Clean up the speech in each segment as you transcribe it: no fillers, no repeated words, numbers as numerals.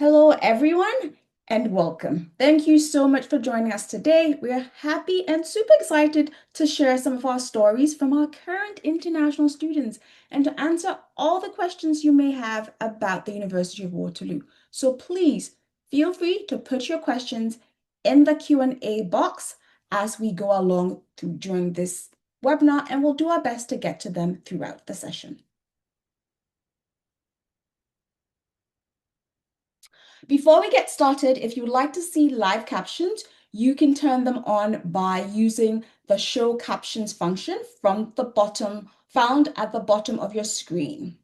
Hello, everyone, and welcome. Thank you so much for joining us today. We're happy and super excited to share some of our stories from our current international students and to answer all the questions you may have about the University of Waterloo. So please feel free to put your questions in the Q&A box as we go along during this webinar, and we'll do our best to get to them throughout the session. Before we get started, if you would like to see live captions, you can turn them on by using the show captions function from the bottom, found at the bottom of your screen.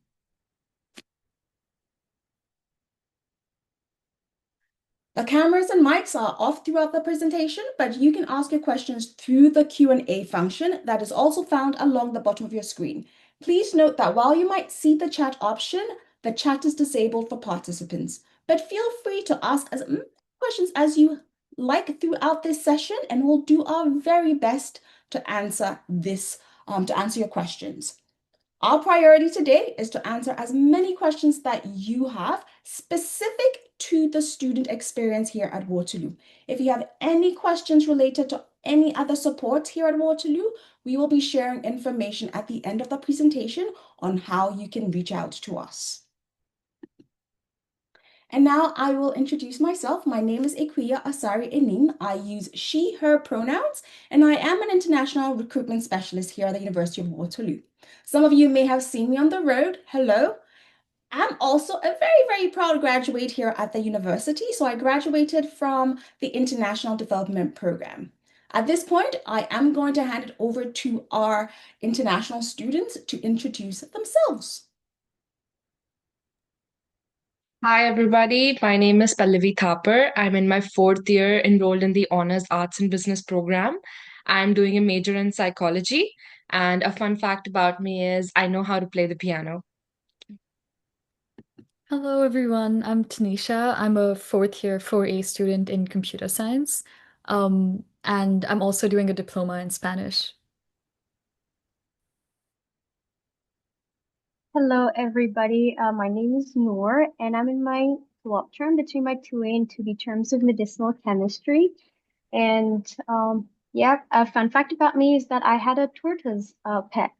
The cameras and mics are off throughout the presentation, but you can ask your questions through the Q&A function that is also found along the bottom of your screen. Please note that while you might see the chat option, the chat is disabled for participants, but feel free to ask as many questions as you like throughout this session, and we'll do our very best to answer your questions. Our priority today is to answer as many questions that you have specific to the student experience here at Waterloo. If you have any questions related to any other supports here at Waterloo, we will be sharing information at the end of the presentation on how you can reach out to us. And now I will introduce myself. My name is Ikuya Asari Enin. I use she, her pronouns, and I am an international recruitment specialist here at the University of Waterloo. Some of you may have seen me on the road. Hello. I'm also a very, very proud graduate here at the university. So I graduated from the International Development Program. At this point, I am going to hand it over to our international students to introduce themselves. Hi, everybody. My name is Pallavi Thapar. I'm in my fourth year enrolled in the Honors Arts and Business program. I'm doing a major in psychology. And a fun fact about me is I know how to play the piano. Hello, everyone. I'm Tanisha. I'm a fourth year 4A student in computer science. And I'm also doing a diploma in Spanish. Hello, everybody. My name is Noor, and I'm in my swap term between my 2A and 2B terms of medicinal chemistry. And yeah, a fun fact about me is that I had a tortoise pet.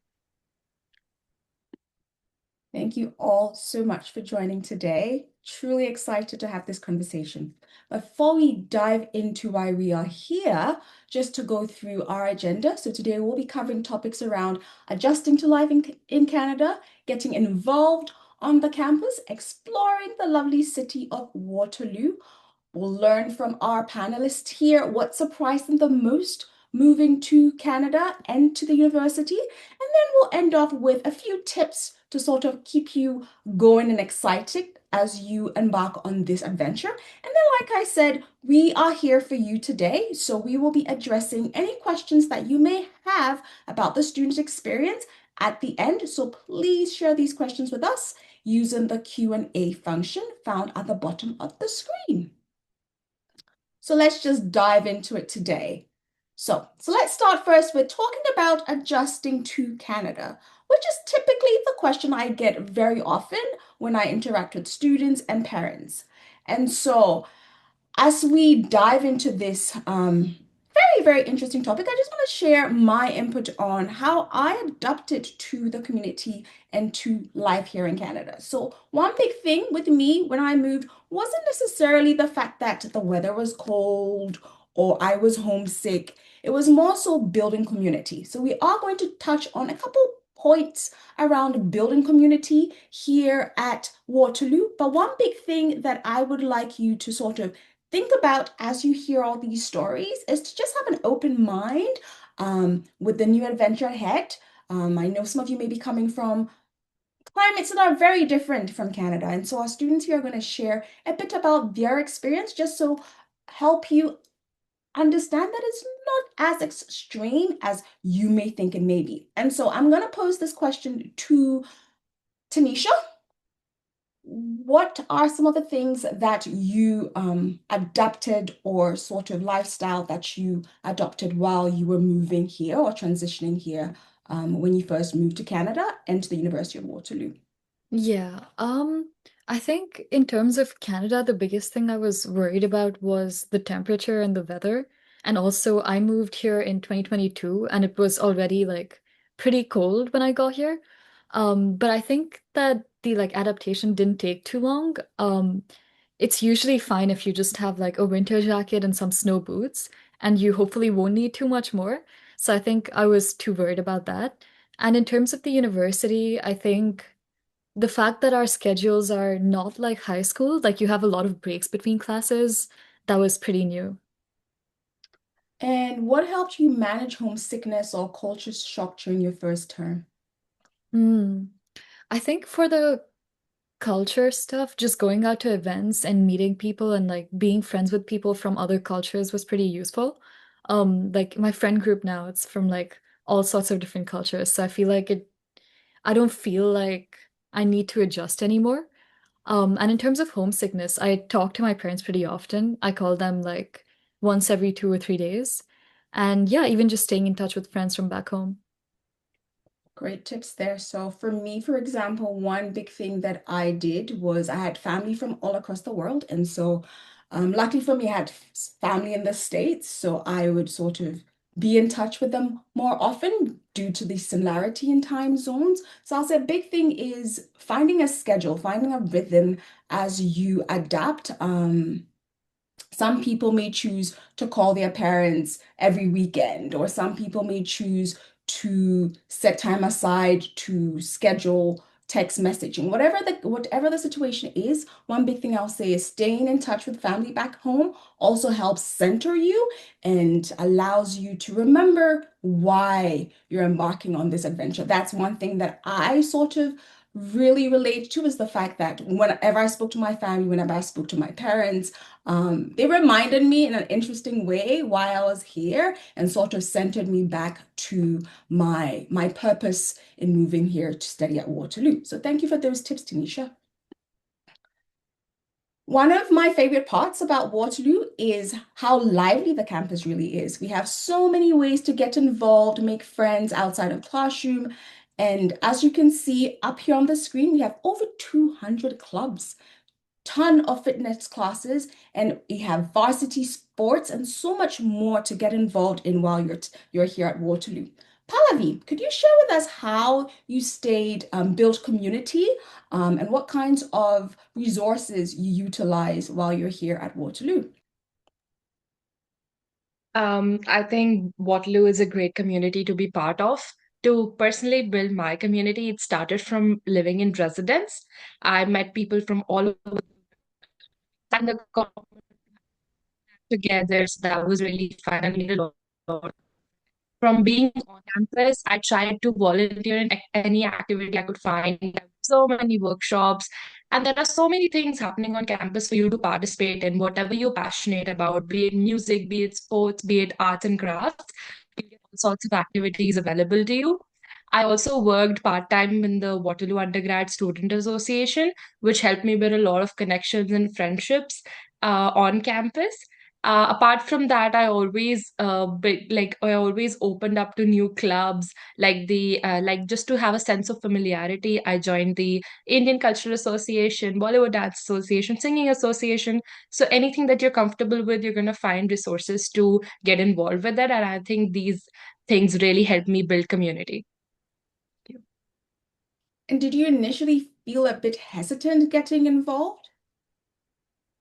Thank you all so much for joining today. Truly excited to have this conversation. Before we dive into why we are here, just to go through our agenda. So today we'll be covering topics around adjusting to life in Canada, getting involved on the campus, exploring the lovely city of Waterloo. We'll learn from our panelists here what surprised them the most moving to Canada and to the university. And then we'll end off with a few tips to sort of keep you going and excited as you embark on this adventure. And then, like I said, we are here for you today. So we will be addressing any questions that you may have about the student experience at the end. So please share these questions with us using the Q&A function found at the bottom of the screen. So let's just dive into it today. So let's start first with talking about adjusting to Canada, which is typically the question I get very often when I interact with students and parents. And so as we dive into this very, very interesting topic, I just want to share my input on how I adapted to the community and to life here in Canada. So one big thing with me when I moved wasn't necessarily the fact that the weather was cold or I was homesick. It was more so building community. So we are going to touch on a couple points around building community here at Waterloo. But one big thing that I would like you to sort of think about as you hear all these stories is to just have an open mind with the new adventure ahead. I know some of you may be coming from climates that are very different from Canada. And so our students here are going to share a bit about their experience just so help you understand that it's not as extreme as you may think it may be. And so I'm going to pose this question to Tanisha. What are some of the things that you adapted or sort of lifestyle that you adopted while you were moving here or transitioning here when you first moved to Canada and to the University of Waterloo? Yeah. I think in terms of Canada, the biggest thing I was worried about was the temperature and the weather. And also, I moved here in 2022 and it was already like pretty cold when I got here. But I think that the like adaptation didn't take too long. It's usually fine if you just have like a winter jacket and some snow boots, and you hopefully won't need too much more. So I think I was too worried about that. And in terms of the university, I think the fact that our schedules are not like high school, like you have a lot of breaks between classes, that was pretty new. And what helped you manage homesickness or culture shock during your first term? Hmm. I think for the culture stuff, just going out to events and meeting people and like being friends with people from other cultures was pretty useful. Like my friend group now, it's from like all sorts of different cultures. So I feel like I don't feel like I need to adjust anymore. And in terms of homesickness, I talk to my parents pretty often. I call them like once every 2 or 3 days. And yeah, even just staying in touch with friends from back home. Great tips there. So for me, for example, one big thing that I did was I had family from all across the world. And so luckily for me, I had family in the States. So I would sort of be in touch with them more often due to the similarity in time zones. So I'll say a big thing is finding a schedule, finding a rhythm as you adapt. Some people may choose to call their parents every weekend, or some people may choose to set time aside to schedule text messaging. Whatever the situation is, one big thing I'll say is staying in touch with family back home also helps center you and allows you to remember why you're embarking on this adventure. That's one thing that I sort of really relate to is the fact that whenever I spoke to my family, whenever I spoke to my parents, they reminded me in an interesting way why I was here and sort of centered me back to my purpose in moving here to study at Waterloo. So thank you for those tips, Tanisha. One of my favorite parts about Waterloo is how lively the campus really is. We have so many ways to get involved, make friends outside of classroom. And as you can see up here on the screen, we have over 200 clubs, ton of fitness classes, and we have varsity sports and so much more to get involved in while you're here at Waterloo. Pallavi, could you share with us how you stayed built community and what kinds of resources you utilize while you're here at Waterloo? I think Waterloo is a great community to be part of. To personally build my community, it started from living in residence. I met people from all over and the together, so that was really fun and made a lot. From being on campus, I tried to volunteer in any activity I could find. There were so many workshops, and there are so many things happening on campus for you to participate in, whatever you're passionate about, be it music, be it sports, be it arts and crafts. You get all sorts of activities available to you. I also worked part time in the Waterloo Undergrad Student Association, which helped me build a lot of connections and friendships on campus. Apart from that, I always opened up to new clubs, like just to have a sense of familiarity. I joined the Indian Cultural Association, Bollywood Dance Association, Singing Association. So anything that you're comfortable with, you're gonna find resources to get involved with that. And I think these things really help me build community. And did you initially feel a bit hesitant getting involved?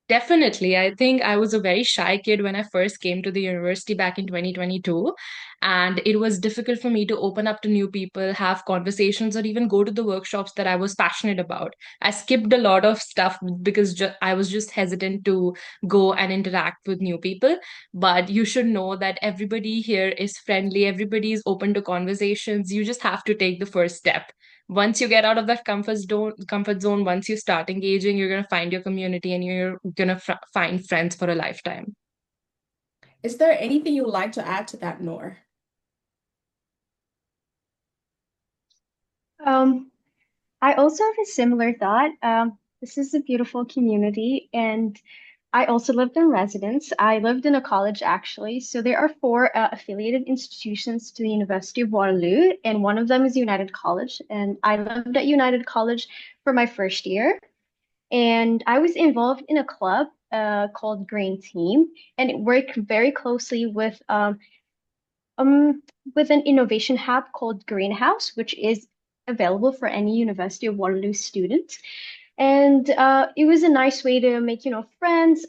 Definitely. I think I was a very shy kid when I first came to the university back in 2022. And it was difficult for me to open up to new people, have conversations, or even go to the workshops that I was passionate about. I skipped a lot of stuff because I was just hesitant to go and interact with new people. But you should know that everybody here is friendly, everybody is open to conversations. You just have to take the first step. Once you get out of that comfort zone, once you start engaging, you're going to find your community and you're going to find friends for a lifetime. Is there anything you'd like to add to that, Noor? Um, I also have a similar thought. This is a beautiful community, and I also lived in residence. I lived in a college actually. So there are four affiliated institutions to the University of Waterloo, and one of them is United College. And I lived at United College for my first year. And I was involved in a club called Green Team, and it worked very closely um, with an innovation hub called Greenhouse, which is available for any University of Waterloo student. And it was a nice way to make, friends,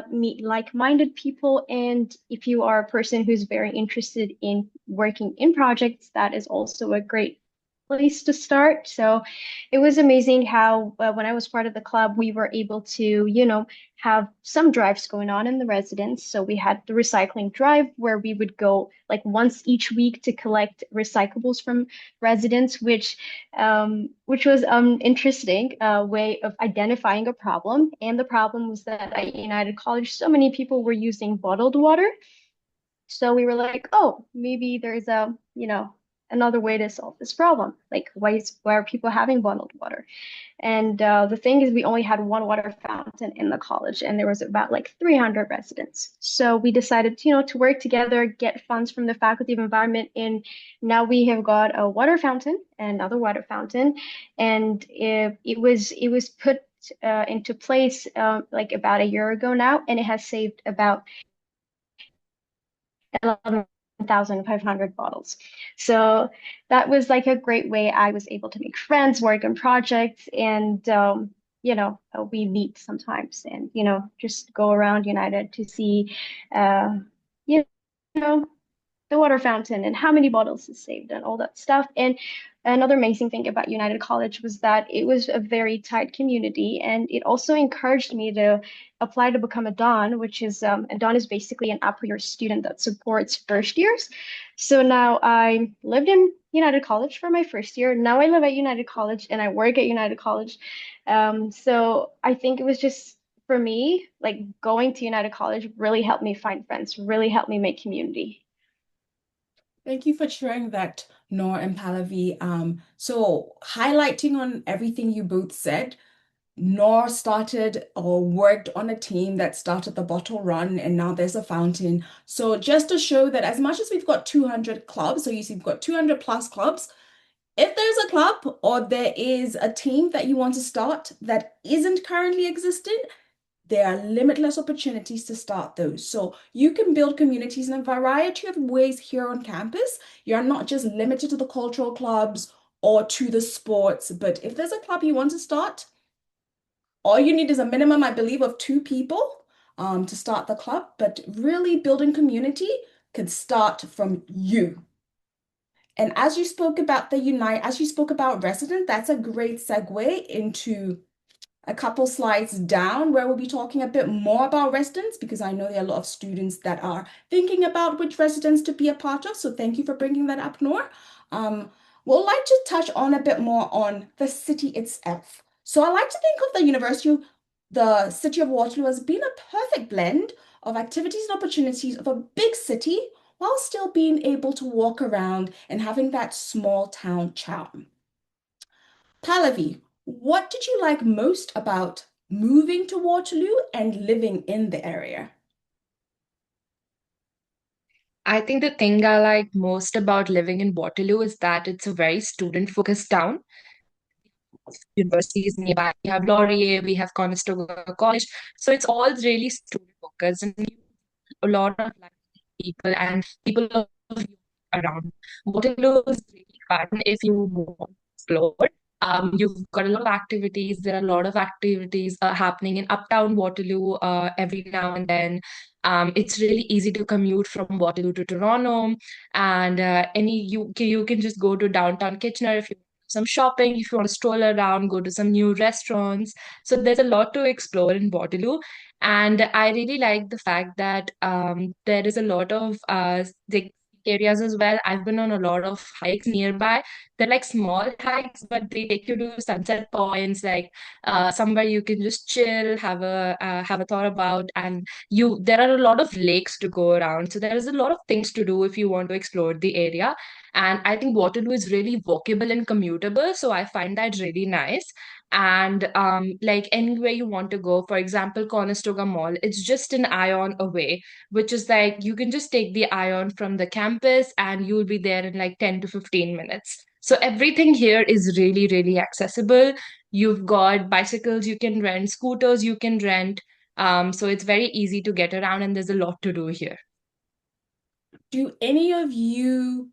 meet like-minded people. And if you are a person who's very interested in working in projects, that is also a great place to start. So it was amazing how when I was part of the club, we were able to, have some drives going on in the residence. So we had the recycling drive where we would go like once each week to collect recyclables from residents, which was interesting way of identifying a problem. And the problem was that at United College, so many people were using bottled water. So we were like, oh, maybe there's another way to solve this problem. Like, why are people having bottled water? And the thing is, we only had one water fountain in the college, and there was about like 300 residents. So we decided, to work together, get funds from the Faculty of Environment, and now we have got a water fountain, another water fountain, and it was put into place like about a year ago now, and it has saved about 11,500 bottles. So that was like a great way I was able to make friends, work on projects, and we meet sometimes and just go around United to see you know the water fountain and how many bottles is saved and all that stuff. And another amazing thing about United College was that it was a very tight community, and it also encouraged me to apply to become a Don, a Don is basically an upper year student that supports first years. So now I lived in United College for my first year. Now I live at United College and I work at United College. So I think it was just for me, like going to United College really helped me find friends, really helped me make community. Thank you for sharing that, Noor and Pallavi. So highlighting on everything you both said, Noor started or worked on a team that started the bottle run, and now there's a fountain. So just to show that as much as we've got 200 clubs, so you see we've got 200 plus clubs, if there's a club or there is a team that you want to start that isn't currently existing, there are limitless opportunities to start those. So you can build communities in a variety of ways here on campus. You're not just limited to the cultural clubs or to the sports, but if there's a club you want to start, all you need is a minimum, I believe, of two people to start the club. But really building community can start from you. And as you spoke about as you spoke about resident, that's a great segue into a couple slides down where we'll be talking a bit more about residents because I know there are a lot of students that are thinking about which residents to be a part of. So thank you for bringing that up, Noor. Um, we'll like to touch on a bit more on the city itself. So I like to think of the city of Waterloo as being a perfect blend of activities and opportunities of a big city while still being able to walk around and having that small town charm. Pallavi, what did you like most about moving to Waterloo and living in the area? I think the thing I like most about living in Waterloo is that it's a very student-focused town. Universities nearby. We have Laurier, we have Conestoga College. So it's all really student-focused and a lot of like, people and people of around. Waterloo is really fun if you want to explore. You've got a lot of activities. There are a lot of activities happening in Uptown Waterloo every now and then. It's really easy to commute from Waterloo to Toronto, and you can just go to downtown Kitchener if you want some shopping, if you want to stroll around, go to some new restaurants. So there's a lot to explore in Waterloo. And I really like the fact that there is a lot of the areas as well. I've been on a lot of hikes nearby. They're like small hikes, but they take you to sunset points, like somewhere you can just chill, have a thought about, and you there are a lot of lakes to go around. So there is a lot of things to do if you want to explore the area. And I think Waterloo is really walkable and commutable, so I find that really nice. And like anywhere you want to go, for example, Conestoga Mall, it's just an ion away, which is like you can just take the ion from the campus and you'll be there in like 10 to 15 minutes. So everything here is really, really accessible. You've got bicycles you can rent, scooters you can rent. So it's very easy to get around, and there's a lot to do here. Do any of you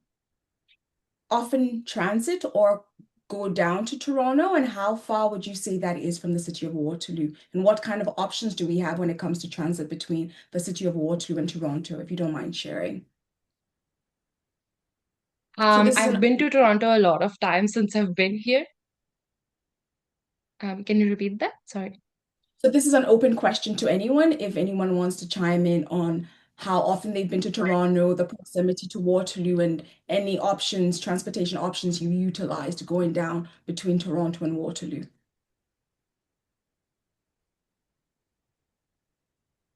often transit or go down to Toronto? And how far would you say that is from the city of Waterloo? And what kind of options do we have when it comes to transit between the city of Waterloo and Toronto, if you don't mind sharing? So this is I've an been to Toronto a lot of times since I've been here. Can you repeat that? Sorry. So this is an open question to anyone. If anyone wants to chime in on how often they've been to Toronto, the proximity to Waterloo, and any options, transportation options you utilized going down between Toronto and Waterloo.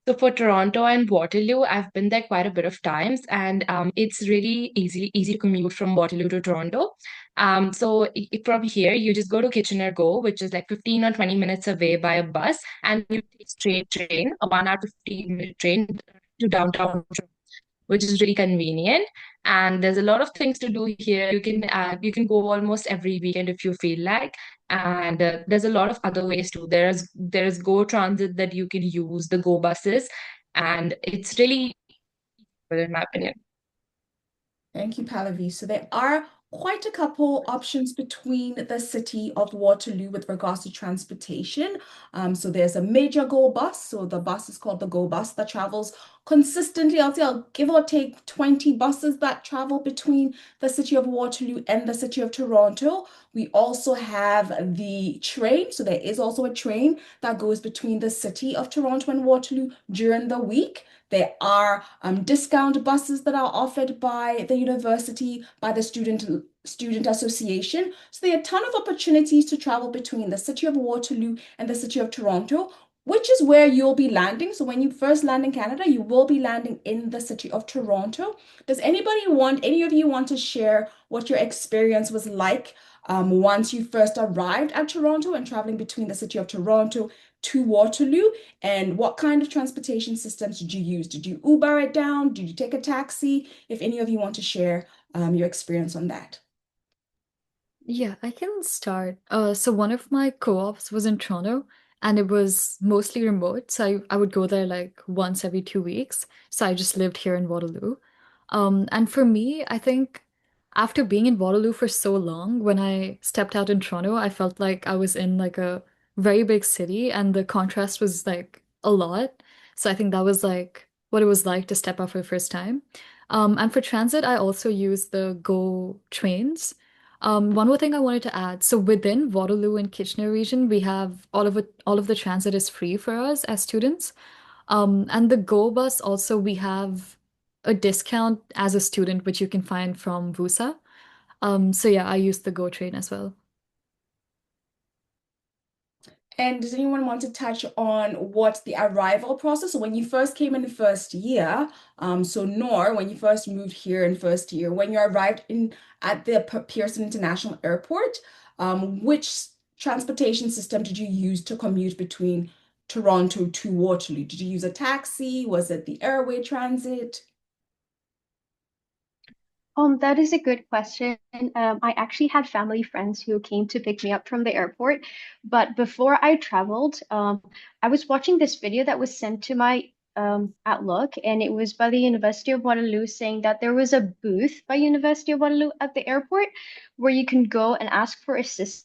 So for Toronto and Waterloo, I've been there quite a bit of times, and it's really easy to commute from Waterloo to Toronto. So from here, you just go to Kitchener Go, which is like 15 or 20 minutes away by a bus, and you take straight train, a 1 hour 15-minute train to downtown, which is really convenient. And there's a lot of things to do here. You can go almost every weekend if you feel like. And there's a lot of other ways too. There's Go Transit that you can use, the Go buses, and it's really good in my opinion. Thank you, Pallavi. So there are quite a couple options between the city of Waterloo with regards to transportation. So there's a major Go bus. So the bus is called the Go bus that travels consistently. I'll give or take 20 buses that travel between the city of Waterloo and the city of Toronto. We also have the train. So there is also a train that goes between the city of Toronto and Waterloo during the week. There are discount buses that are offered by the university, by the student association. So there are a ton of opportunities to travel between the city of Waterloo and the city of Toronto, which is where you'll be landing. So when you first land in Canada, you will be landing in the city of Toronto. Does any of you want to share what your experience was like once you first arrived at Toronto and traveling between the city of Toronto to Waterloo? And what kind of transportation systems did you use? Did you Uber it down? Did you take a taxi? If any of you want to share your experience on that. Yeah, I can start. So one of my co-ops was in Toronto and it was mostly remote. So I would go there like once every 2 weeks. So I just lived here in Waterloo. And for me, I think after being in Waterloo for so long, when I stepped out in Toronto, I felt like I was in like a very big city and the contrast was like a lot. So I think that was like what it was like to step out for the first time. And for transit, I also used the Go trains. One more thing I wanted to add. So within Waterloo and Kitchener region, we have all of the transit is free for us as students. And the Go bus also we have a discount as a student, which you can find from VUSA. So yeah, I use the Go train as well. And does anyone want to touch on what the arrival process? So when you first came in the first year, so Nor, when you first moved here in first year, when you arrived in at the Pearson International Airport, which transportation system did you use to commute between Toronto to Waterloo? Did you use a taxi? Was it the airway transit? That is a good question. I actually had family friends who came to pick me up from the airport, but before I traveled, I was watching this video that was sent to my Outlook, and it was by the University of Waterloo saying that there was a booth by University of Waterloo at the airport where you can go and ask for assistance,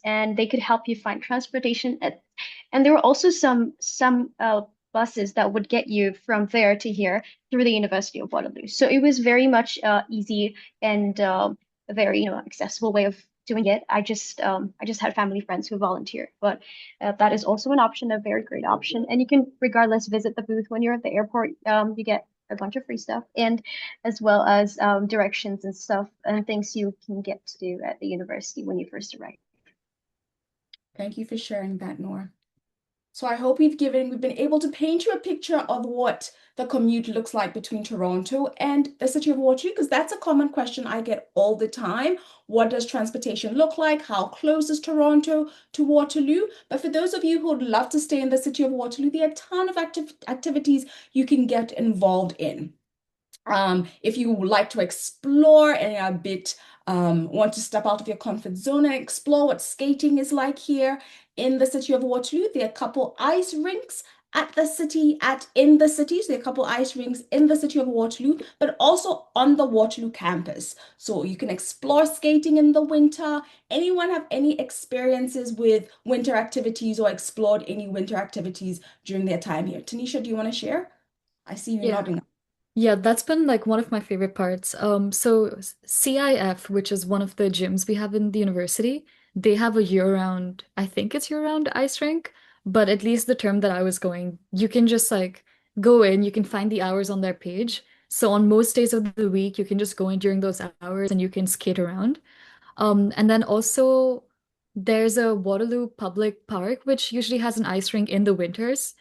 and they could help you find transportation. And there were also some buses that would get you from there to here through the University of Waterloo. So it was very much easy and a very accessible way of doing it. I just had family friends who volunteered, but that is also an option, a very great option. And you can regardless visit the booth when you're at the airport. You get a bunch of free stuff and as well as directions and stuff and things you can get to do at the university when you first arrive. Thank you for sharing that, Nora. So I hope we've been able to paint you a picture of what the commute looks like between Toronto and the city of Waterloo, because that's a common question I get all the time. What does transportation look like? How close is Toronto to Waterloo? But for those of you who would love to stay in the city of Waterloo, there are a ton of activities you can get involved in. If you would like to explore and a bit want to step out of your comfort zone and explore what skating is like here in the city of Waterloo, there are a couple ice rinks in the city. So there are a couple ice rinks in the city of Waterloo, but also on the Waterloo campus. So you can explore skating in the winter. Anyone have any experiences with winter activities or explored any winter activities during their time here? Tanisha, do you want to share? I see you Yeah. nodding. Yeah, that's been like one of my favorite parts. CIF, which is one of the gyms we have in the university, they have a year-round, I think it's year-round ice rink, but at least the term that I was going, you can just like go in, you can find the hours on their page. So on most days of the week, you can just go in during those hours and you can skate around. And then also there's a Waterloo Public Park, which usually has an ice rink in the winters.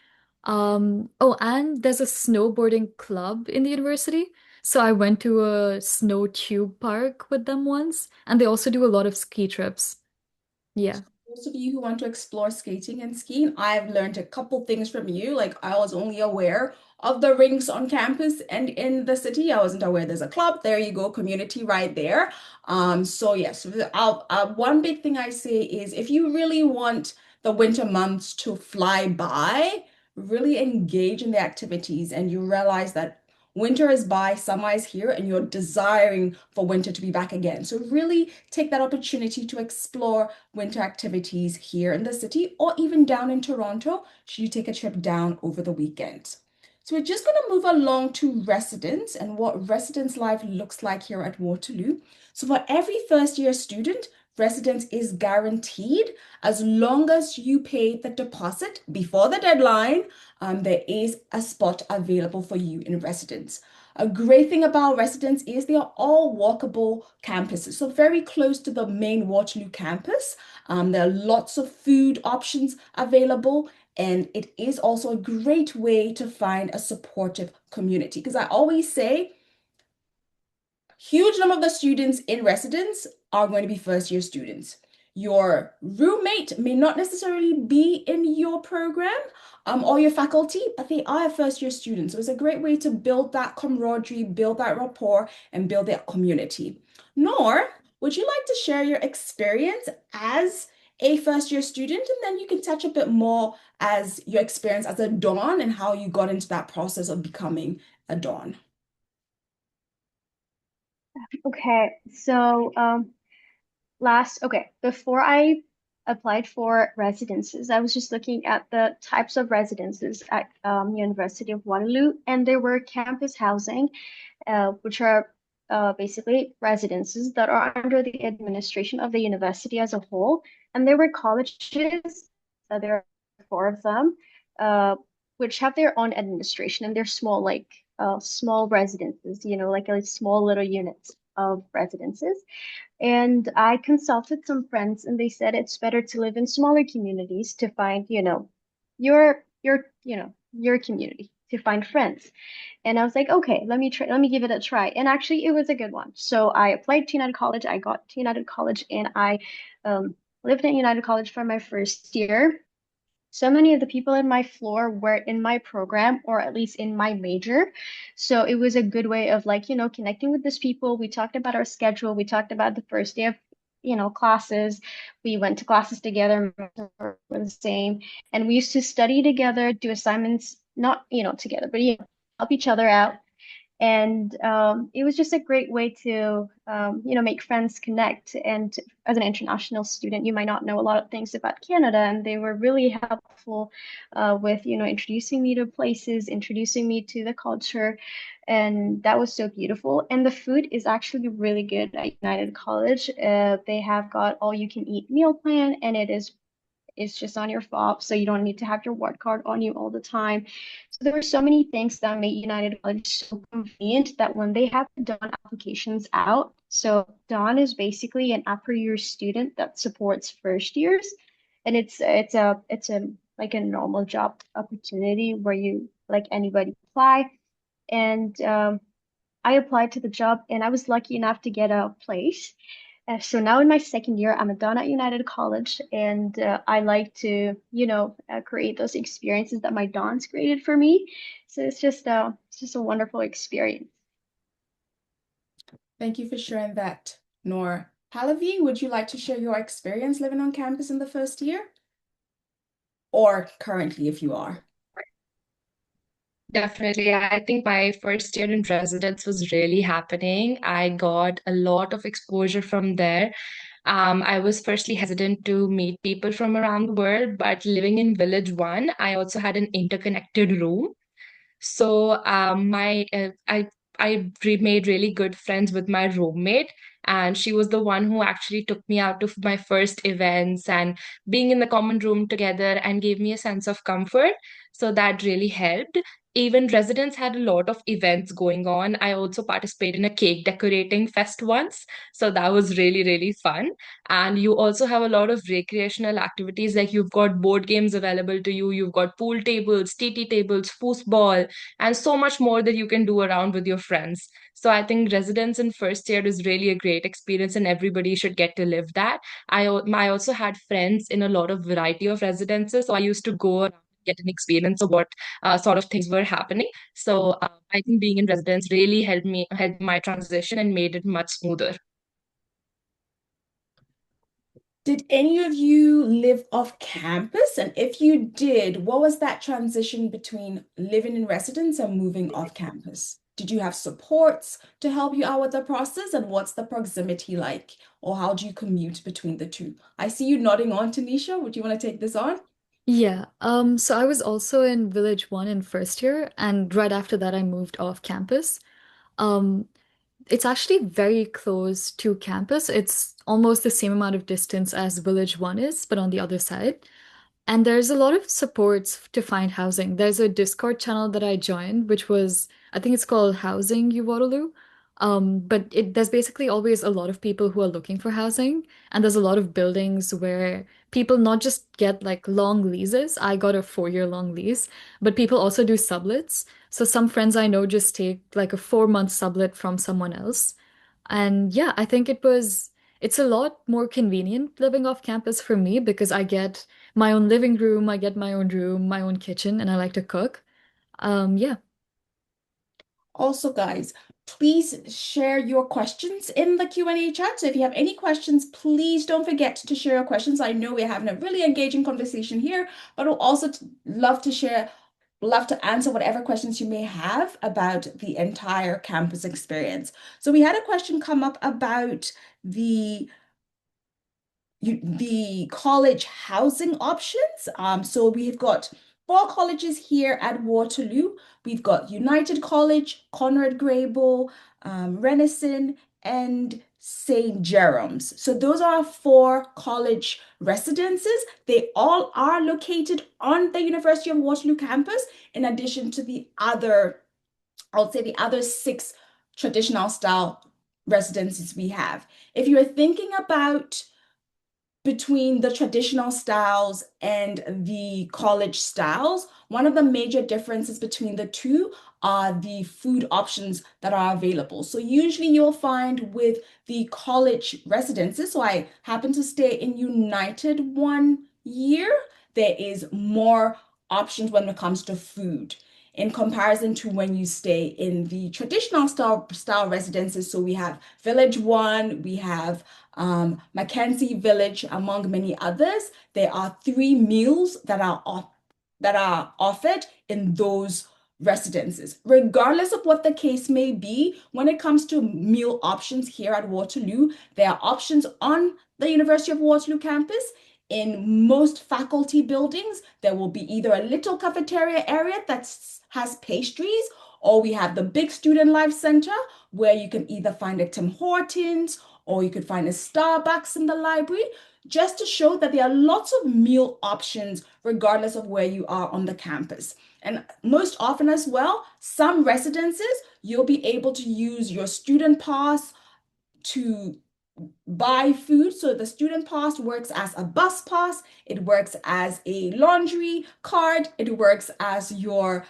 Oh, and there's a snowboarding club in the university. So I went to a snow tube park with them once, and they also do a lot of ski trips. Yeah. Those of you who want to explore skating and skiing, I've learned a couple things from you. Like I was only aware of the rinks on campus and in the city. I wasn't aware there's a club. There you go, community right there. So yes, one big thing I say is if you really want the winter months to fly by, really engage in the activities and you realize that winter is by, summer is here, and you're desiring for winter to be back again. So really take that opportunity to explore winter activities here in the city or even down in Toronto should you take a trip down over the weekend. So we're just going to move along to residence and what residence life looks like here at Waterloo. So for every first year student, residence is guaranteed as long as you pay the deposit before the deadline. There is a spot available for you in residence. A great thing about residence is they are all walkable campuses, so very close to the main Waterloo campus. There are lots of food options available, and it is also a great way to find a supportive community. Because I always say, huge number of the students in residence are going to be first year students. Your roommate may not necessarily be in your program or your faculty, but they are a first year student. So it's a great way to build that camaraderie, build that rapport, and build that community. Nor, would you like to share your experience as a first year student? And then you can touch a bit more as your experience as a Dawn and how you got into that process of becoming a Dawn. Okay, so before I applied for residences, I was just looking at the types of residences at University of Waterloo, and there were campus housing, which are basically residences that are under the administration of the university as a whole. And there were colleges, there are four of them, uh, which have their own administration, and they're small, like small residences, like small little units of residences. And I consulted some friends, and they said it's better to live in smaller communities to find, your community, to find friends. And I was like, okay, let me give it a try. And actually, it was a good one. So I applied to United College, I got to United College, and I um, lived at United College for my first year. So many of the people in my floor were in my program or at least in my major. So it was a good way of like, connecting with these people. We talked about our schedule. We talked about the first day of, classes. We went to classes together, were the same. And we used to study together, do assignments, not, together, but help each other out. And it was just a great way to, make friends, connect. And as an international student, you might not know a lot of things about Canada, and they were really helpful with, introducing me to places, introducing me to the culture. And that was so beautiful. And the food is actually really good at United College. They have got all you can eat meal plan, and it's just on your fob, so you don't need to have your ward card on you all the time. So there were so many things that made United College so convenient that when they have the Dawn applications out, so Dawn is basically an upper year student that supports first years, and it's a like a normal job opportunity where you like anybody apply. And I applied to the job, and I was lucky enough to get a place. So now in my second year, I'm a Don at United College, and I like to, create those experiences that my Dons created for me. So it's just a wonderful experience. Thank you for sharing that Nor Pallavi, would you like to share your experience living on campus in the first year? Or currently, if you are? Definitely. I think my first year in residence was really happening. I got a lot of exposure from there. I was firstly hesitant to meet people from around the world, but living in Village One, I also had an interconnected room. So I made really good friends with my roommate, and she was the one who actually took me out to my first events and being in the common room together and gave me a sense of comfort. So that really helped. Even residents had a lot of events going on. I also participated in a cake decorating fest once. So that was really, really fun. And you also have a lot of recreational activities, like you've got board games available to you, you've got pool tables, TT tables, foosball, and so much more that you can do around with your friends. So I think residence in first year is really a great experience and everybody should get to live that. I also had friends in a lot of variety of residences. So I used to go around and get an experience of what sort of things were happening. So I think being in residence really helped my transition and made it much smoother. Did any of you live off campus? And if you did, what was that transition between living in residence and moving off campus? Did you have supports to help you out with the process? And what's the proximity like? Or how do you commute between the two? I see you nodding on, Tanisha. Would you want to take this on? Yeah, so I was also in Village One in first year, and right after that I moved off campus. Um, it's actually very close to campus. It's almost the same amount of distance as Village One is, but on the other side. And there's a lot of supports to find housing. There's a Discord channel that I joined, which was, I think it's called Housing U Waterloo. There's basically always a lot of people who are looking for housing, and there's a lot of buildings where people not just get like long leases. I got a 4 year long lease, but people also do sublets. So some friends I know just take like a 4 month sublet from someone else. And yeah, I think it's a lot more convenient living off campus for me because I get my own living room, I get my own room, my own kitchen, and I like to cook. Yeah. Also, guys, please share your questions in the Q&A chat. So if you have any questions, please don't forget to share your questions. I know we're having a really engaging conversation here, but we'll also love to answer whatever questions you may have about the entire campus experience. So we had a question come up about the college housing options. So we've got four colleges here at Waterloo. We've got United College, Conrad Grebel, Renison, and St. Jerome's. So those are our four college residences. They all are located on the University of Waterloo campus, in addition to the other, I would say the other six traditional style residences we have. If you're thinking about between the traditional styles and the college styles, one of the major differences between the two are the food options that are available. So usually you'll find with the college residences, so I happen to stay in United 1 year, there is more options when it comes to food in comparison to when you stay in the traditional style residences. So we have Village One, we have Mackenzie Village, among many others. There are three meals that are offered in those residences. Regardless of what the case may be, when it comes to meal options here at Waterloo, there are options on the University of Waterloo campus. In most faculty buildings, there will be either a little cafeteria area that has pastries, or we have the big student life center where you can either find a Tim Hortons or you could find a Starbucks in the library, just to show that there are lots of meal options regardless of where you are on the campus. And most often as well, some residences, you'll be able to use your student pass to buy food. So the student pass works as a bus pass, it works as a laundry card, it works as your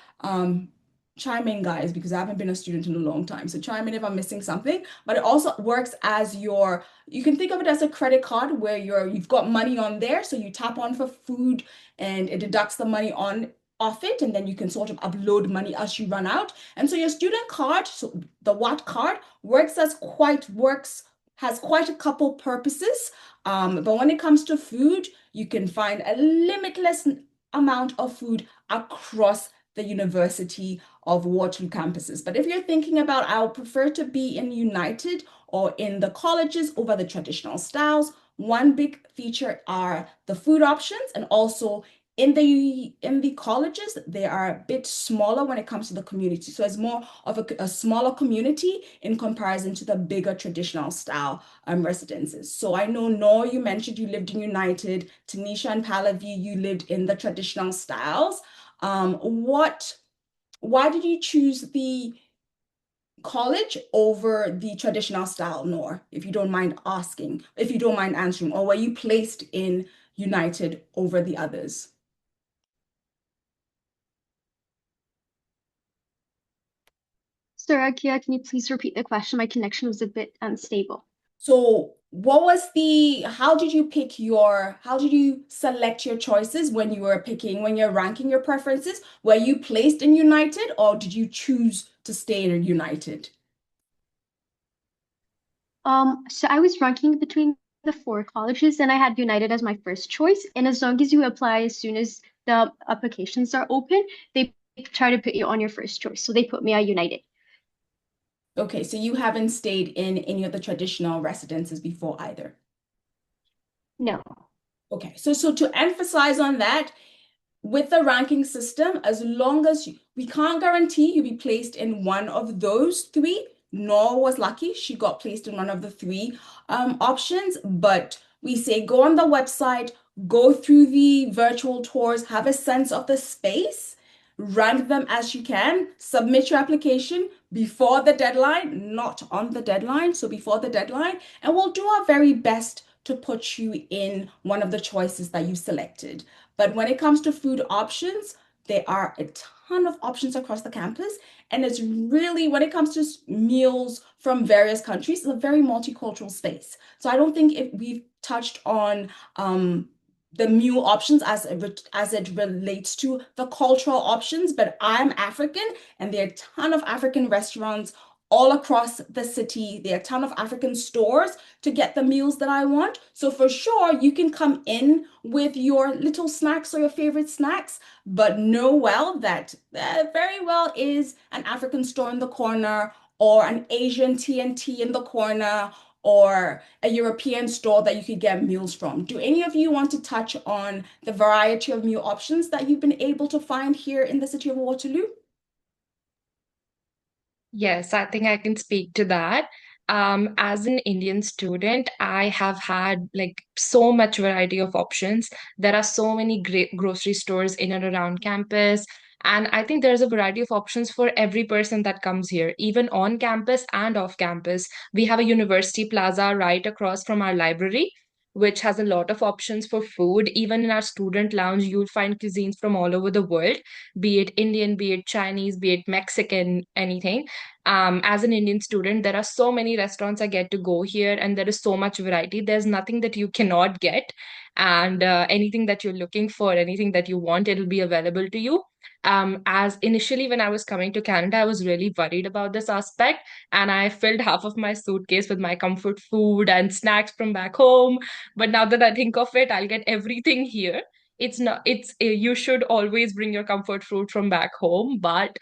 chime in, guys, because I haven't been a student in a long time. So chime in if I'm missing something. But it also works as your, you can think of it as a credit card where you've got money on there. So you tap on for food and it deducts the money on off it, and then you can sort of upload money as you run out. And so your student card, so the Watt card, works has quite a couple purposes. But when it comes to food, you can find a limitless amount of food across the University of Waterloo campuses. But if you're thinking about, I would prefer to be in United or in the colleges over the traditional styles, one big feature are the food options, and also in the colleges, they are a bit smaller when it comes to the community. So it's more of a smaller community in comparison to the bigger traditional style residences. So I know, Noor, you mentioned you lived in United. Tanisha and Pallavi, you lived in the traditional styles. Why did you choose the college over the traditional style, Noor, if you don't mind asking, if you don't mind answering, or were you placed in United over the others? Sorry, Kia, can you please repeat the question? My connection was a bit unstable. So how did you how did you select your choices when when you're ranking your preferences? Were you placed in United or did you choose to stay in United? So I was ranking between the four colleges and I had United as my first choice. And as long as you apply as soon as the applications are open, they try to put you on your first choice. So they put me at United. Okay, so you haven't stayed in any of the traditional residences before either. No. Okay, so to emphasize on that, with the ranking system, as long as we can't guarantee you'll be placed in one of those three. Noor was lucky, she got placed in one of the three options, but we say go on the website, go through the virtual tours, have a sense of the space, rank them as you can, submit your application before the deadline, not on the deadline, so before the deadline, and we'll do our very best to put you in one of the choices that you selected. But when it comes to food options, there are a ton of options across the campus. And it's really, when it comes to meals from various countries, it's a very multicultural space. So I don't think if we've touched on the meal options as it relates to the cultural options, but I'm African and there are a ton of African restaurants all across the city. There are a ton of African stores to get the meals that I want. So for sure, you can come in with your little snacks or your favorite snacks, but know well that very well is an African store in the corner or an Asian T&T in the corner or a European store that you could get meals from. Do any of you want to touch on the variety of meal options that you've been able to find here in the city of Waterloo? Yes, I think I can speak to that. As an Indian student, I have had like so much variety of options. There are so many great grocery stores in and around campus. And I think there's a variety of options for every person that comes here, even on campus and off campus. We have a university plaza right across from our library, which has a lot of options for food. Even in our student lounge, you'll find cuisines from all over the world, be it Indian, be it Chinese, be it Mexican, anything. As an Indian student, there are so many restaurants I get to go here, and there is so much variety. There's nothing that you cannot get, and anything that you're looking for, anything that you want, it'll be available to you. As initially, when I was coming to Canada, I was really worried about this aspect, and I filled half of my suitcase with my comfort food and snacks from back home. But now that I think of it, I'll get everything here. It's not, it's, you should always bring your comfort food from back home, but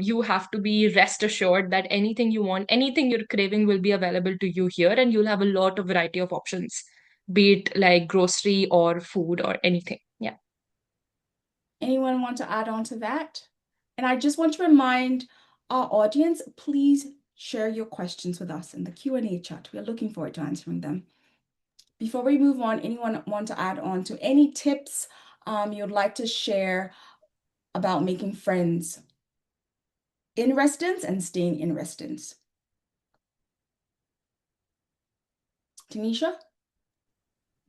you have to be rest assured that anything you want, anything you're craving will be available to you here, and you'll have a lot of variety of options, be it like grocery or food or anything. Yeah. Anyone want to add on to that? And I just want to remind our audience, please share your questions with us in the Q&A chat. We are looking forward to answering them. Before we move on, anyone want to add on to any tips you'd like to share about making friends in residence and staying in residence? Tanisha?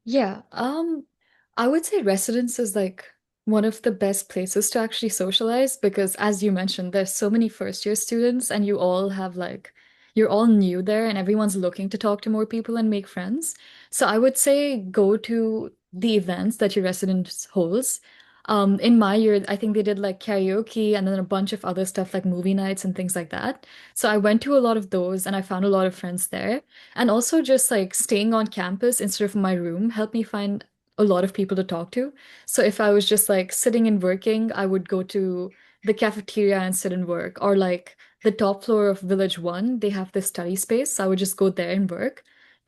Yeah, I would say residence is like one of the best places to actually socialize because as you mentioned, there's so many first year students and you all have like you're all new there and everyone's looking to talk to more people and make friends. So I would say go to the events that your residence holds. In my year, I think they did like karaoke and then a bunch of other stuff like movie nights and things like that. So I went to a lot of those and I found a lot of friends there. And also just like staying on campus instead of my room helped me find a lot of people to talk to. So if I was just like sitting and working, I would go to the cafeteria and sit and work. Or like the top floor of Village One, they have this study space. So I would just go there and work.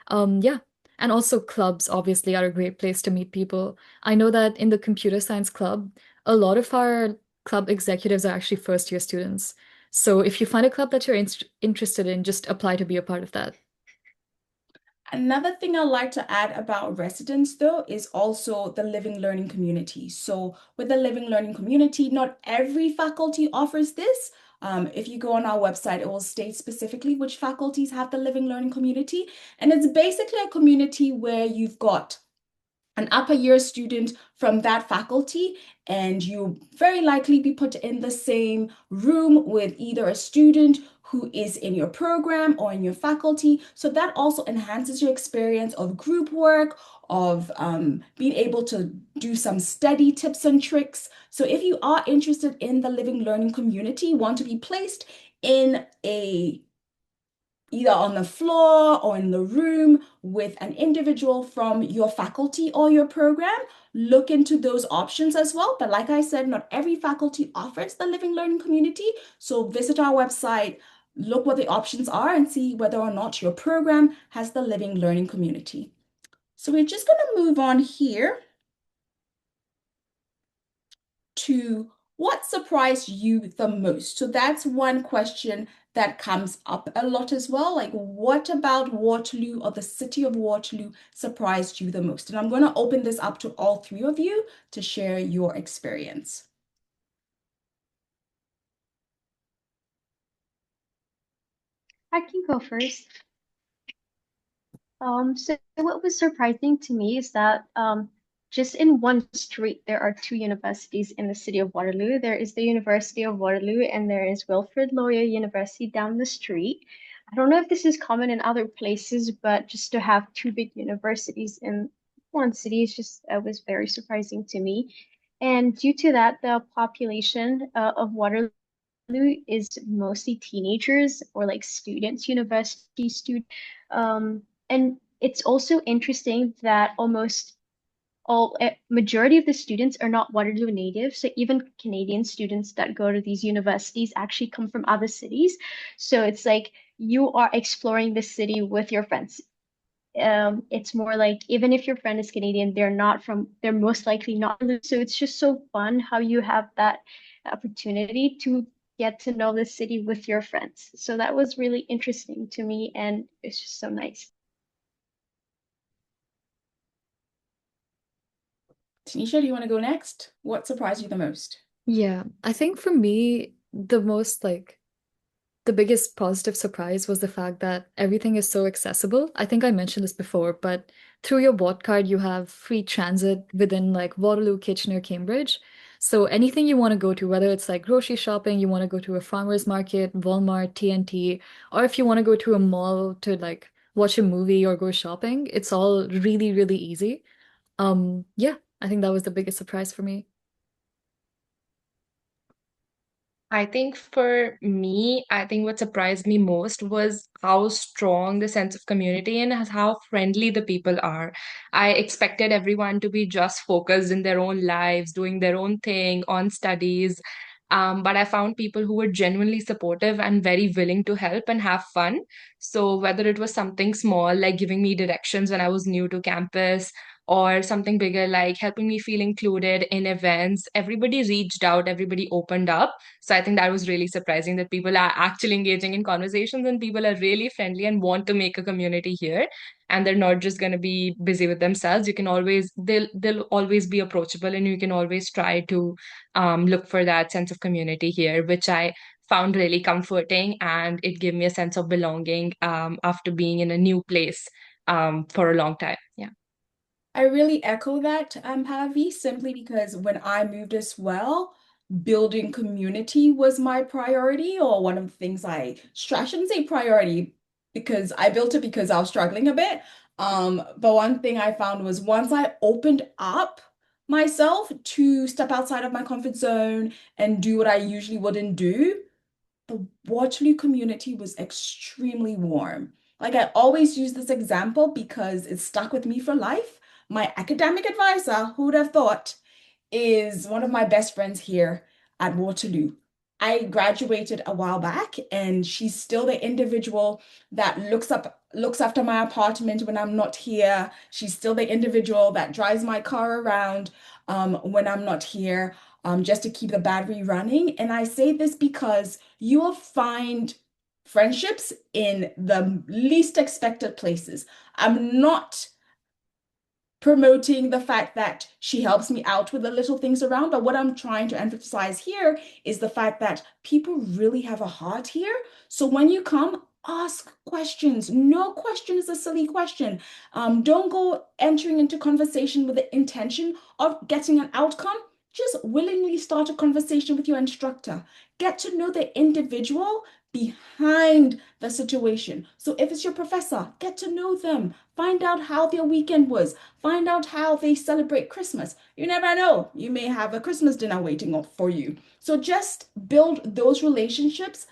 Yeah. And also clubs obviously are a great place to meet people. I know that in the computer science club, a lot of our club executives are actually first year students. So if you find a club that you're interested in, just apply to be a part of that. Another thing I like to add about residence, though, is also the living learning community. So, with the living learning community, not every faculty offers this. If you go on our website, it will state specifically which faculties have the living learning community. And it's basically a community where you've got an upper year student from that faculty, and you very likely be put in the same room with either a student who is in your program or in your faculty. So that also enhances your experience of group work, of being able to do some study tips and tricks. So if you are interested in the living learning community, want to be placed in a either on the floor or in the room with an individual from your faculty or your program, look into those options as well. But like I said, not every faculty offers the living learning community. So visit our website, look what the options are, and see whether or not your program has the living learning community. So we're just going to move on here to what surprised you the most? So that's one question that comes up a lot as well. Like, what about Waterloo or the city of Waterloo surprised you the most? And I'm going to open this up to all three of you to share your experience. I can go first. So what was surprising to me is that just in one street there are two universities in the city of Waterloo. There is the University of Waterloo and there is Wilfrid Laurier University down the street. I don't know if this is common in other places, but just to have two big universities in one city is just was very surprising to me. And due to that, the population of Waterloo is mostly teenagers or like students, university students. And it's also interesting that almost all majority of the students are not Waterloo natives. So even Canadian students that go to these universities actually come from other cities. So it's like you are exploring the city with your friends. It's more like even if your friend is Canadian, they're most likely not. So it's just so fun how you have that opportunity to get to know the city with your friends. So that was really interesting to me, and it's just so nice. Tanisha, do you want to go next? What surprised you the most? Yeah, I think for me, the most like the biggest positive surprise was the fact that everything is so accessible. I think I mentioned this before, but through your Watt card, you have free transit within like Waterloo, Kitchener, Cambridge. So anything you want to go to, whether it's like grocery shopping, you want to go to a farmer's market, Walmart, TNT, or if you want to go to a mall to like watch a movie or go shopping, it's all really, really easy. Yeah, I think that was the biggest surprise for me. I think for me, I think what surprised me most was how strong the sense of community and how friendly the people are. I expected everyone to be just focused in their own lives, doing their own thing on studies. But I found people who were genuinely supportive and very willing to help and have fun. So whether it was something small, like giving me directions when I was new to campus, or something bigger, like helping me feel included in events, everybody reached out, everybody opened up. So I think that was really surprising that people are actually engaging in conversations and people are really friendly and want to make a community here. And they're not just going to be busy with themselves. You can always they'll always be approachable, and you can always try to look for that sense of community here, which I found really comforting, and it gave me a sense of belonging after being in a new place for a long time. Yeah. I really echo that, Pavi, simply because when I moved as well, building community was my priority, or one of the things I shouldn't say priority because I built it because I was struggling a bit. But one thing I found was once I opened up myself to step outside of my comfort zone and do what I usually wouldn't do, the Waterloo community was extremely warm. Like I always use this example because it stuck with me for life. My academic advisor, who would have thought, is one of my best friends here at Waterloo. I graduated a while back and she's still the individual that looks after my apartment when I'm not here. She's still the individual that drives my car around when I'm not here, just to keep the battery running. And I say this because you will find friendships in the least expected places. I'm not promoting the fact that she helps me out with the little things around. But what I'm trying to emphasize here is the fact that people really have a heart here. So when you come, ask questions. No question is a silly question. Don't go entering into conversation with the intention of getting an outcome. Just willingly start a conversation with your instructor. Get to know the individual behind the situation. So if it's your professor, get to know them. Find out how their weekend was. Find out how they celebrate Christmas. You never know. You may have a Christmas dinner waiting up for you. So just build those relationships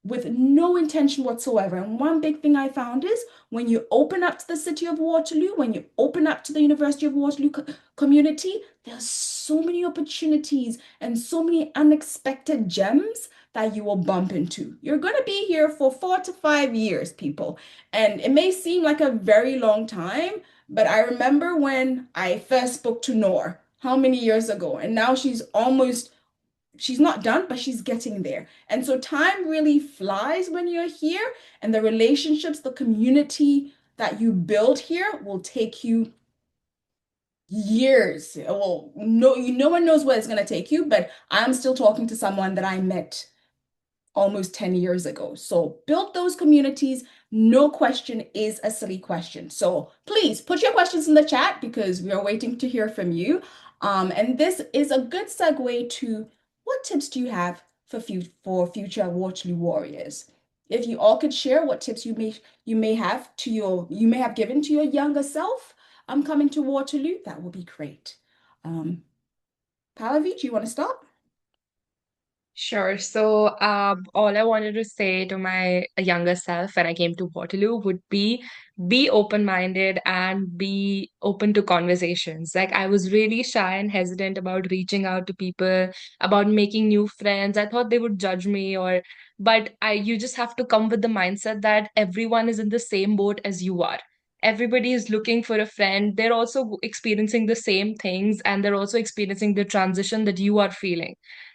with no intention whatsoever. And one big thing I found is when you open up to the city of Waterloo, when you open up to the University of Waterloo community, there's so many opportunities and so many unexpected gems that you will bump into. You're going to be here for 4 to 5 years, people. And it may seem like a very long time, but I remember when I first spoke to Noor, how many years ago? And now she's not done, but she's getting there. And so time really flies when you're here, and the relationships, the community that you build here will take you years. Well, no one knows where it's going to take you, but I'm still talking to someone that I met almost 10 years ago. So build those communities. No question is a silly question. So please put your questions in the chat because we are waiting to hear from you. And this is a good segue to what tips do you have for future Waterloo Warriors? If you all could share what tips you may have given to your younger self coming to Waterloo, that would be great. Pallavi, do you want to start? Sure. So, all I wanted to say to my younger self when I came to Waterloo would be open-minded and be open to conversations. Like, I was really shy and hesitant about reaching out to people, about making new friends. I thought they would judge me but you just have to come with the mindset that everyone is in the same boat as you are. Everybody is looking for a friend. They're also experiencing the same things and they're also experiencing the transition that you are feeling.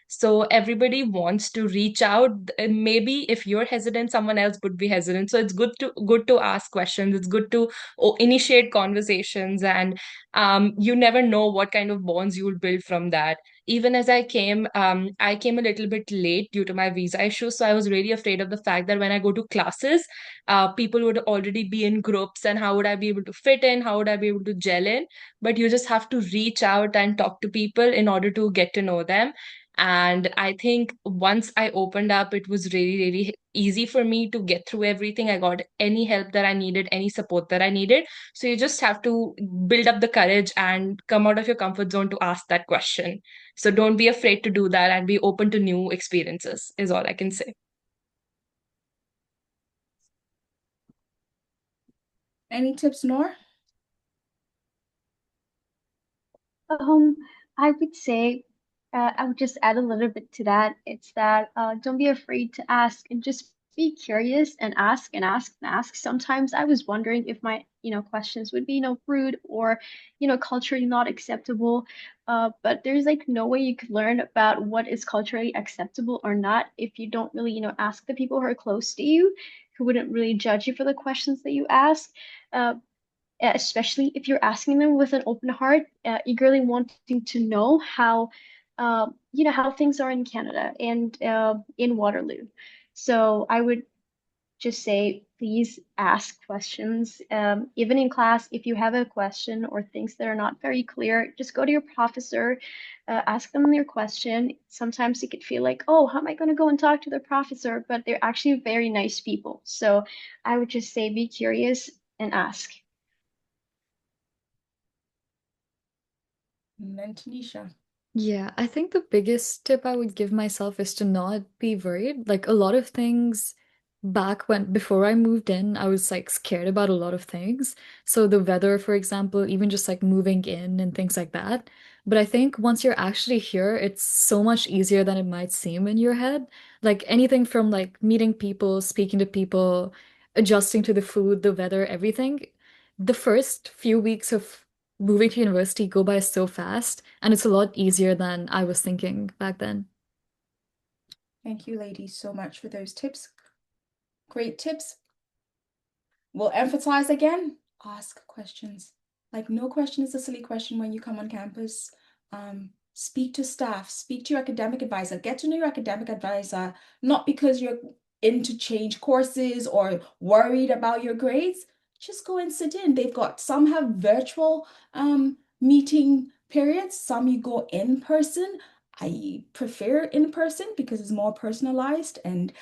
So everybody wants to reach out. And maybe if you're hesitant, someone else would be hesitant. So it's good to ask questions. It's good to initiate conversations, and you never know what kind of bonds you will build from that. Even as I came a little bit late due to my visa issues. So I was really afraid of the fact that when I go to classes, people would already be in groups, and how would I be able to fit in? How would I be able to gel in? But you just have to reach out and talk to people in order to get to know them. And I think once I opened up, it was really, really easy for me to get through everything. I got any help that I needed, any support that I needed. So you just have to build up the courage and come out of your comfort zone to ask that question. So don't be afraid to do that and be open to new experiences, is all I can say. Any tips, Noor? Um, I would say, I would just add a little bit to that. It's that don't be afraid to ask and just be curious and ask and ask and ask. Sometimes I was wondering if my, questions would be, rude or, culturally not acceptable. But there's like no way you could learn about what is culturally acceptable or not if you don't really, ask the people who are close to you, who wouldn't really judge you for the questions that you ask. Uh, especially if you're asking them with an open heart, eagerly wanting to know how, how things are in Canada and in Waterloo. So I would just say, please ask questions. Even in class, if you have a question or things that are not very clear, just go to your professor, ask them your question. Sometimes it could feel like, oh, how am I going to go and talk to the professor? But they're actually very nice people. So I would just say, be curious and ask. And then Tanisha. Yeah, I think the biggest tip I would give myself is to not be worried. Like a lot of things back when before I moved in, I was like scared about a lot of things. So the weather, for example, even just like moving in and things like that. But I think once you're actually here, it's so much easier than it might seem in your head. Like anything from like meeting people, speaking to people, adjusting to the food, the weather, everything. The first few weeks of moving to university go by so fast, and it's a lot easier than I was thinking back then. Thank you, ladies, so much for those tips. Great tips. We'll emphasize again, ask questions. Like no question is a silly question when you come on campus. Speak to staff, speak to your academic advisor, get to know your academic advisor, not because you're in to change courses or worried about your grades. Just go and sit in. They've got some have virtual meeting periods, some you go in person. I prefer in person because it's more personalized and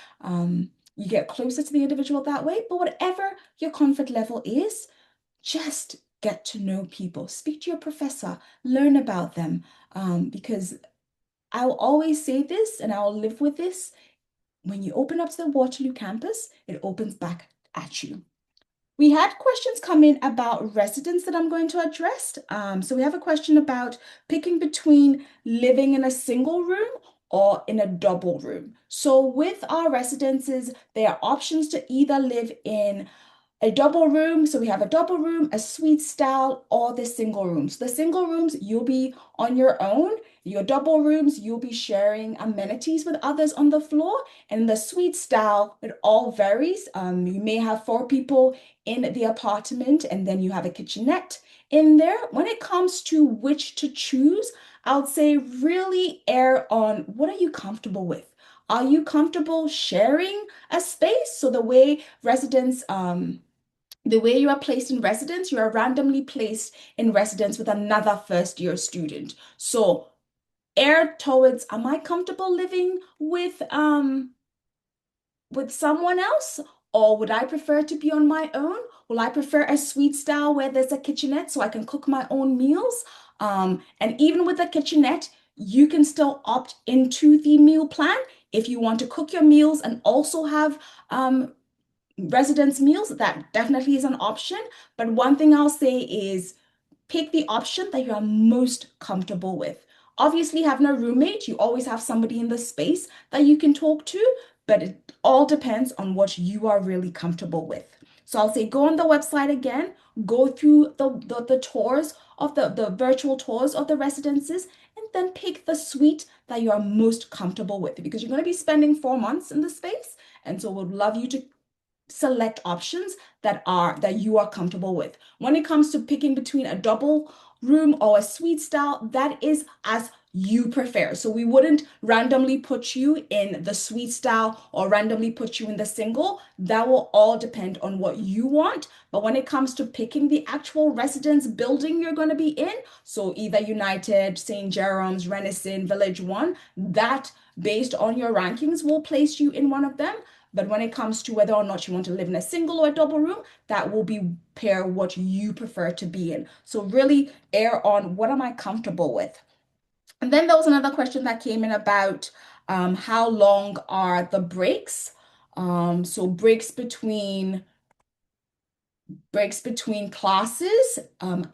you get closer to the individual that way. But whatever your comfort level is, just get to know people. Speak to your professor, learn about them. Because I'll always say this and I'll live with this. When you open up to the Waterloo campus, it opens back at you. We had questions come in about residence that I'm going to address. So we have a question about picking between living in a single room or in a double room. So with our residences, there are options to either live in a double room. So we have a double room, a suite style, or the single rooms. The single rooms, you'll be on your own. Your double rooms, you'll be sharing amenities with others on the floor. And the suite style, it all varies. You may have 4 people in the apartment, and then you have a kitchenette in there. When it comes to which to choose, I would say really err on what are you comfortable with? Are you comfortable sharing a space? So the way you are placed in residence, you are randomly placed in residence with another first year student. So err towards, am I comfortable living with someone else? Or would I prefer to be on my own? Will I prefer a suite style where there's a kitchenette so I can cook my own meals? And even with the kitchenette, you can still opt into the meal plan if you want to cook your meals and also have residence meals. That definitely is an option. But one thing I'll say is pick the option that you are most comfortable with. Obviously, having a roommate, you always have somebody in the space that you can talk to, but it all depends on what you are really comfortable with. So I'll say go on the website again, go through the tours of the virtual tours of the residences, and then pick the suite that you are most comfortable with because you're going to be spending 4 months in the space. And so we'd love you to select options that you are comfortable with. When it comes to picking between a double room or a suite style, that is as you prefer. So we wouldn't randomly put you in the suite style or randomly put you in the single. That will all depend on what you want. But when it comes to picking the actual residence building you're going to be in, so either United, St. Jerome's, Renison, Village One, that based on your rankings will place you in one of them. But when it comes to whether or not you want to live in a single or a double room, that will be pair what you prefer to be in. So really err on what am I comfortable with. And then there was another question that came in about how long are the breaks? So breaks between classes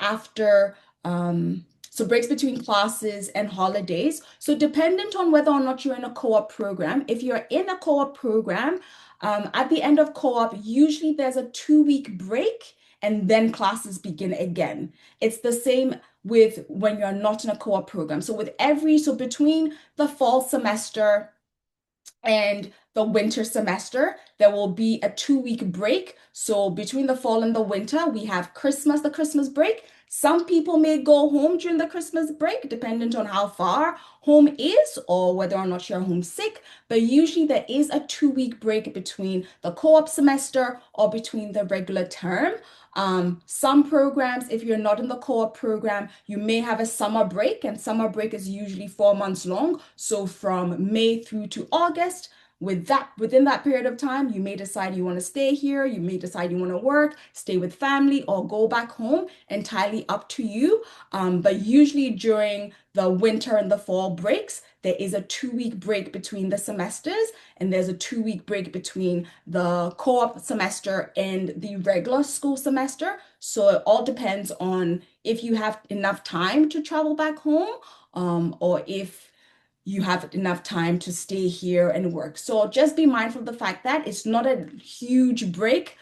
after so breaks between classes and holidays. So dependent on whether or not you're in a co-op program. If you're in a co-op program, at the end of co-op, usually there's a 2 week break and then classes begin again. It's the same with when you're not in a co-op program. So between the fall semester and the winter semester, there will be a 2 week break. So between the fall and the winter, we have Christmas, the Christmas break. Some people may go home during the Christmas break, dependent on how far home is or whether or not you're homesick. But usually there is a 2 week break between the co-op semester or between the regular term. Some programs, if you're not in the co-op program, you may have a summer break, and summer break is usually 4 months long. So from May through to August, within that period of time, you may decide you want to stay here, you may decide you want to work, stay with family, or go back home, entirely up to you. But usually during the winter and the fall breaks, there is a 2 week break between the semesters, and there's a 2 week break between the co-op semester and the regular school semester. So it all depends on if you have enough time to travel back home, or if you have enough time to stay here and work. So just be mindful of the fact that it's not a huge break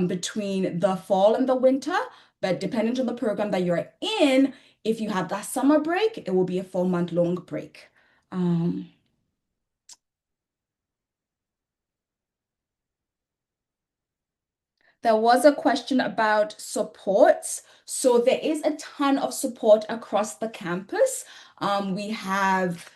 between the fall and the winter, but depending on the program that you're in, if you have that summer break, it will be a 4 month long break. Um, There was a question about supports. So there is a ton of support across the campus. We have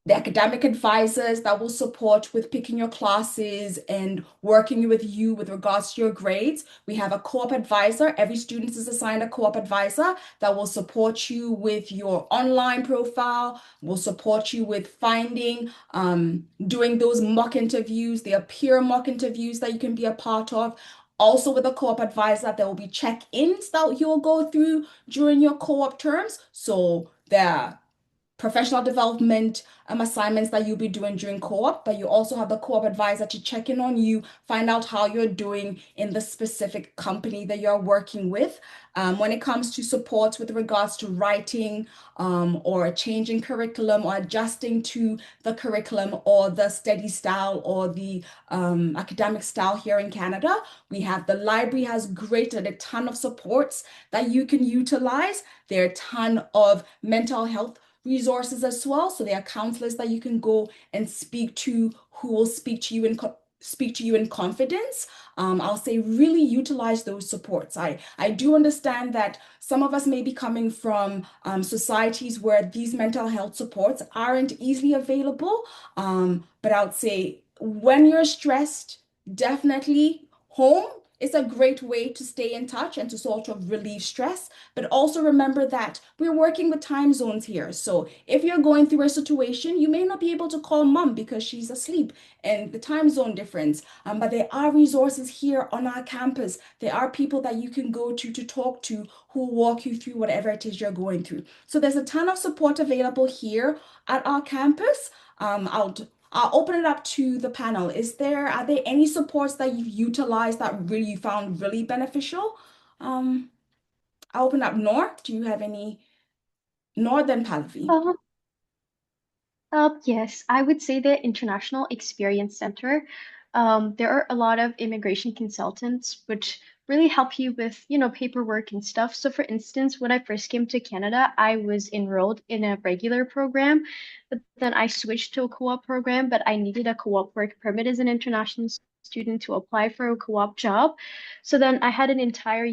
the academic advisors that will support with picking your classes and working with you with regards to your grades. We have a co-op advisor. Every student is assigned a co-op advisor that will support you with your online profile, will support you with finding, doing those mock interviews, their peer mock interviews that you can be a part of. Also, with a co-op advisor, there will be check-ins that you'll go through during your co-op terms. So there professional development assignments that you'll be doing during co-op, but you also have the co-op advisor to check in on you, find out how you're doing in the specific company that you're working with. When it comes to support with regards to writing, or changing curriculum or adjusting to the curriculum or the study style or the academic style here in Canada, we have the library has created a ton of supports that you can utilize. There are a ton of mental health resources as well. So there are counselors that you can go and speak to who will speak to you in confidence. I'll say really utilize those supports. I do understand that some of us may be coming from societies where these mental health supports aren't easily available. But I would say when you're stressed, definitely home is a great way to stay in touch and to sort of relieve stress. But also remember that we're working with time zones here. So if you're going through a situation, you may not be able to call mom because she's asleep and the time zone difference. But there are resources here on our campus. There are people that you can go to talk to who will walk you through whatever it is you're going through. So there's a ton of support available here at our campus. I'll open it up to the panel. Are there any supports that you've utilized that really you found really beneficial? I'll open up Noor. Do you have any? Noor, then Pallavi. Uh, yes, I would say the International Experience Center. There are a lot of immigration consultants which really help you with, paperwork and stuff. So, for instance, when I first came to Canada, I was enrolled in a regular program, but then I switched to a co-op program, but I needed a co-op work permit as an international student to apply for a co-op job. So then I had an entire,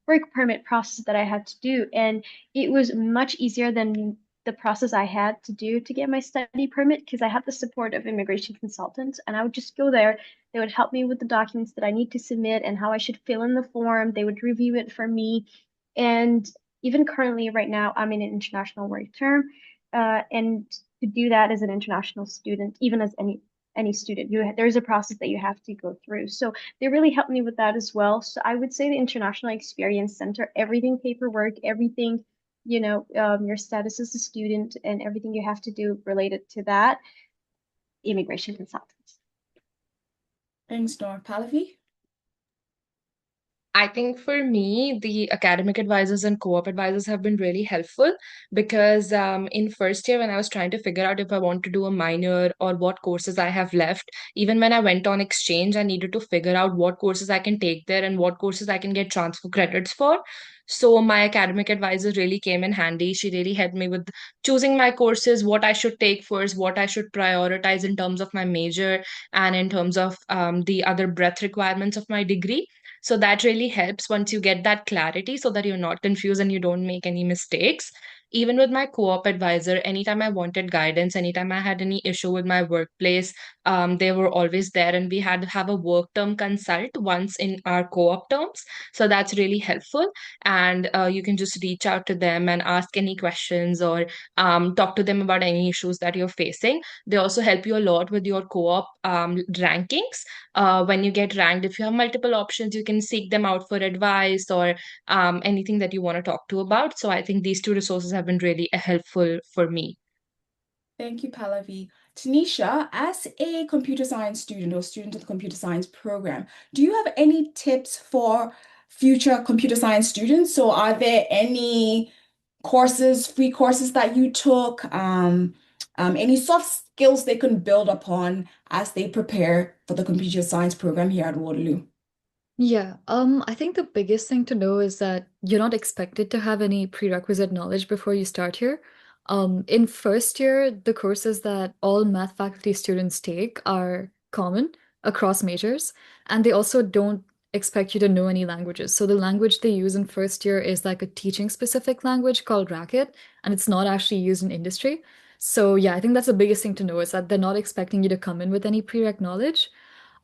work permit process that I had to do, and it was much easier than the process I had to do to get my study permit because I had the support of immigration consultants, and I would just go there. They would help me with the documents that I need to submit and how I should fill in the form. They would review it for me. And even currently, right now, I'm in an international work term. And to do that as an international student, even as any student, there's a process that you have to go through. So they really helped me with that as well. So I would say the International Experience Center, everything paperwork, everything your status as a student and everything you have to do related to that, immigration consultants. Thanks, Noor. Pallavi? I think for me, the academic advisors and co-op advisors have been really helpful because in first year, when I was trying to figure out if I want to do a minor or what courses I have left, even when I went on exchange, I needed to figure out what courses I can take there and what courses I can get transfer credits for. So my academic advisor really came in handy. She really helped me with choosing my courses, what I should take first, what I should prioritize in terms of my major and in terms of the other breadth requirements of my degree. So that really helps once you get that clarity so that you're not confused and you don't make any mistakes. Even with my co-op advisor, anytime I wanted guidance, anytime I had any issue with my workplace, they were always there, and we had to have a work term consult once in our co-op terms. So that's really helpful. And you can just reach out to them and ask any questions, or talk to them about any issues that you're facing. They also help you a lot with your co-op rankings. When you get ranked, if you have multiple options, you can seek them out for advice, or anything that you want to talk to about. So I think these two resources have been really helpful for me. Thank you, Pallavi. Tanisha, as a computer science student or student of the computer science program, do you have any tips for future computer science students? So are there any courses, free courses that you took, any soft skills they can build upon as they prepare for the computer science program here at Waterloo? Yeah, I think the biggest thing to know is that you're not expected to have any prerequisite knowledge before you start here. In first year, the courses that all math faculty students take are common across majors, and they also don't expect you to know any languages. So the language they use in first year is like a teaching specific language called Racket, and it's not actually used in industry. So yeah, I think that's the biggest thing to know is that they're not expecting you to come in with any prereq knowledge.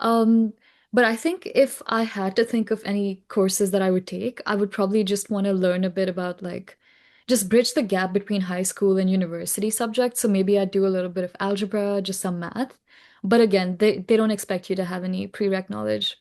Um, but I think if I had to think of any courses that I would take, I would probably just want to learn a bit about like just bridge the gap between high school and university subjects. So maybe I'd do a little bit of algebra, just some math. But again, they don't expect you to have any prereq knowledge.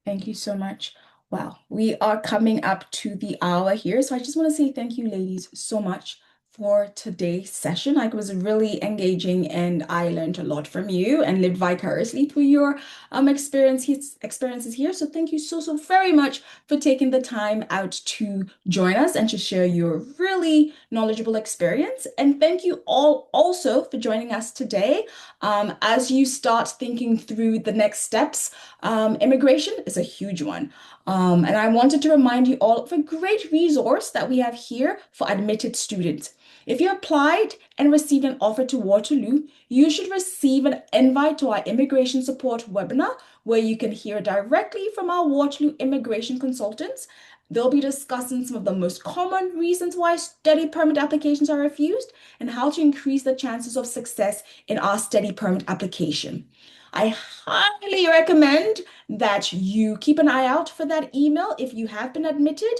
Thank you so much. Wow, we are coming up to the hour here. So I just want to say thank you, ladies, so much for today's session. Like, it was really engaging, and I learned a lot from you and lived vicariously through your experiences here. So thank you so very much for taking the time out to join us and to share your really knowledgeable experience. And thank you all also for joining us today. As you start thinking through the next steps, immigration is a huge one. And I wanted to remind you all of a great resource that we have here for admitted students. If you applied and received an offer to Waterloo, you should receive an invite to our immigration support webinar where you can hear directly from our Waterloo immigration consultants. They'll be discussing some of the most common reasons why study permit applications are refused and how to increase the chances of success in our study permit application. I highly recommend that you keep an eye out for that email if you have been admitted.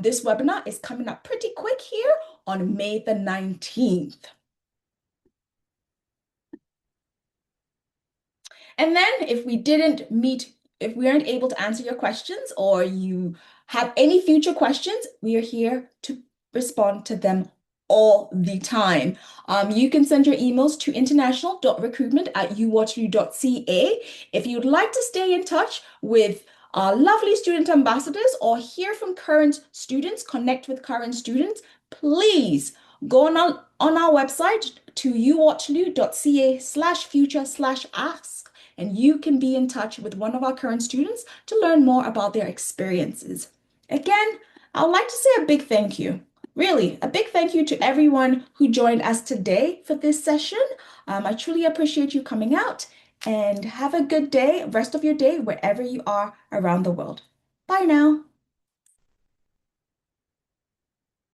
This webinar is coming up pretty quick here on May the 19th. And then if we aren't able to answer your questions or you have any future questions, we are here to respond to them all the time. You can send your emails to international.recruitment@uwaterloo.ca. If you'd like to stay in touch with our lovely student ambassadors or hear from current students, connect with current students, please go on our website to uwaterloo.ca/future/ask, and you can be in touch with one of our current students to learn more about their experiences. Again, I would like to say a big thank you. Really, a big thank you to everyone who joined us today for this session. I truly appreciate you coming out, and have a good day, rest of your day, wherever you are around the world. Bye now.